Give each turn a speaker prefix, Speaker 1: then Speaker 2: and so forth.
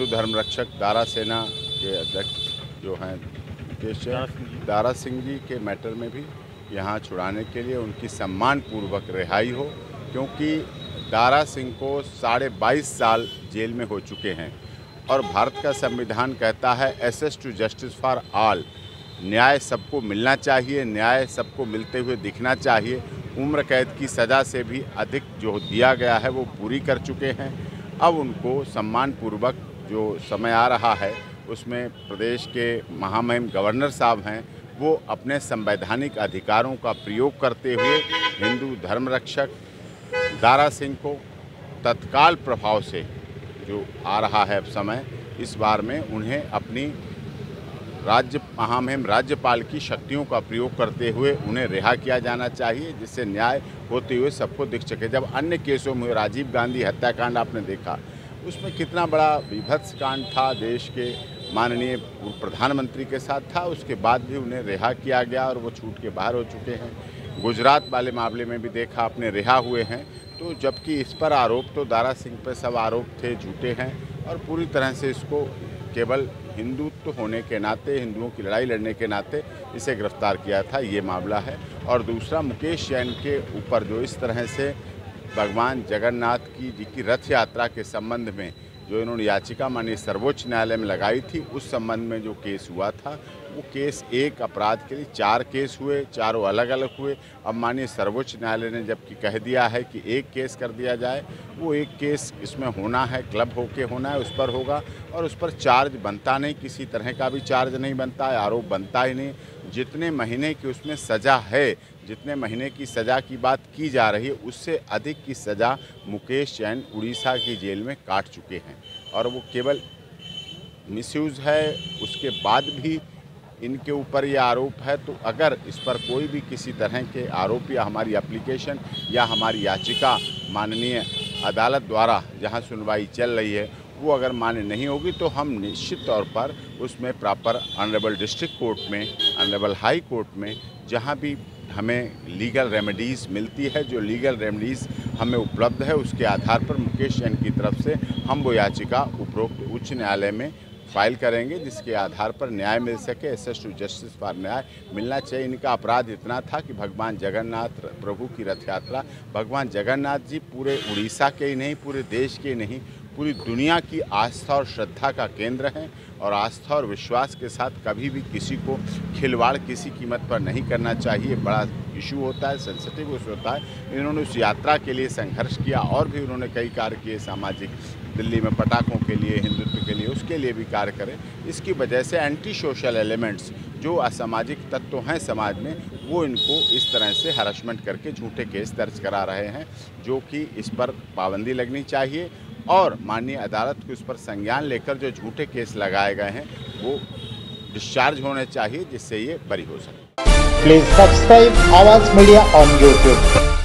Speaker 1: धर्म रक्षक दारा सेना के अध्यक्ष जो हैं मुकेश दारा सिंह जी के मैटर में भी यहाँ छुड़ाने के लिए उनकी सम्मान पूर्वक रिहाई हो, क्योंकि दारा सिंह को 22.5 साल जेल में हो चुके हैं और भारत का संविधान कहता है access to justice for all, न्याय सबको मिलना चाहिए, न्याय सबको मिलते हुए दिखना चाहिए। उम्र कैद की सज़ा से भी अधिक जो दिया गया है वो पूरी कर चुके हैं। अब उनको सम्मानपूर्वक जो समय आ रहा है उसमें प्रदेश के महामहिम गवर्नर साहब हैं, वो अपने संवैधानिक अधिकारों का प्रयोग करते हुए हिंदू धर्म रक्षक दारा सिंह को तत्काल प्रभाव से जो आ रहा है समय, इस बार में उन्हें अपनी महामहिम राज्यपाल की शक्तियों का प्रयोग करते हुए उन्हें रिहा किया जाना चाहिए, जिससे न्याय होते हुए सबको दिख सके। जब अन्य केसों में राजीव गांधी हत्याकांड आपने देखा, उसमें कितना बड़ा विभत्स कांड था, देश के माननीय प्रधानमंत्री के साथ था, उसके बाद भी उन्हें रिहा किया गया और वो छूट के बाहर हो चुके हैं। गुजरात वाले मामले में भी देखा आपने, रिहा हुए हैं। तो जबकि इस पर आरोप तो दारा सिंह पर सब आरोप थे झूठे हैं और पूरी तरह से इसको केवल हिंदुत्व होने के नाते, हिंदुओं की लड़ाई लड़ने के नाते इसे गिरफ्तार किया था, ये मामला है। और दूसरा, मुकेश जैन के ऊपर जो इस तरह से भगवान जगन्नाथ जी की रथ यात्रा के संबंध में जो इन्होंने याचिका माननीय सर्वोच्च न्यायालय में लगाई थी, उस संबंध में जो केस हुआ था, वो केस एक अपराध के लिए 4 केस हुए, चारों अलग अलग हुए। अब माननीय सर्वोच्च न्यायालय ने जबकि कह दिया है कि एक केस कर दिया जाए, वो एक केस इसमें होना है, क्लब होके होना है, उस पर होगा और उस पर चार्ज बनता नहीं, किसी तरह का भी चार्ज नहीं बनता है, आरोप बनता ही नहीं। जितने महीने की उसमें सज़ा है, जितने महीने की सज़ा की बात की जा रही है, उससे अधिक की सज़ा मुकेश जैन उड़ीसा की जेल में काट चुके हैं और वो केवल मिसयूज़ है। उसके बाद भी इनके ऊपर ये आरोप है, तो अगर इस पर कोई भी किसी तरह के आरोप या हमारी एप्लीकेशन या हमारी याचिका माननीय अदालत द्वारा जहां सुनवाई चल रही है वो अगर मान्य नहीं होगी, तो हम निश्चित तौर पर उसमें प्रॉपर ऑनरेबल डिस्ट्रिक्ट कोर्ट में, ऑनरेबल हाई कोर्ट में, जहां भी हमें लीगल रेमेडीज़ मिलती है, जो लीगल रेमेडीज़ हमें उपलब्ध है, उसके आधार पर मुकेश जैन की तरफ से हम वो याचिका उपरोक्त उच्च न्यायालय में फाइल करेंगे, जिसके आधार पर न्याय मिल सके। एक्सेस टू जस्टिस फॉर न्याय मिलना चाहिए। इनका अपराध इतना था कि भगवान जगन्नाथ प्रभु की रथ यात्रा, भगवान जगन्नाथ जी पूरे उड़ीसा के ही नहीं, पूरे देश के नहीं, पूरी दुनिया की आस्था और श्रद्धा का केंद्र हैं और आस्था और विश्वास के साथ कभी भी किसी को खिलवाड़ किसी कीमत पर नहीं करना चाहिए। बड़ा इशू होता है, सेंसिटिव इशू होता है। इन्होंने उस यात्रा के लिए संघर्ष किया और भी उन्होंने कई कार्य किए सामाजिक, दिल्ली में पटाखों के लिए, हिंदुत्व के लिए, उसके लिए भी कार्य करें। इसकी वजह से एंटी सोशल एलिमेंट्स जो असामाजिक तत्व हैं समाज में, वो इनको इस तरह से हरासमेंट करके झूठे केस दर्ज करा रहे हैं, जो कि इस पर पाबंदी लगनी चाहिए और माननीय अदालत को इस पर संज्ञान लेकर जो झूठे केस लगाए गए हैं वो डिस्चार्ज होने चाहिए, जिससे ये बरी हो सके।
Speaker 2: प्लीज सब्सक्राइब आवाज मीडिया ऑन YouTube।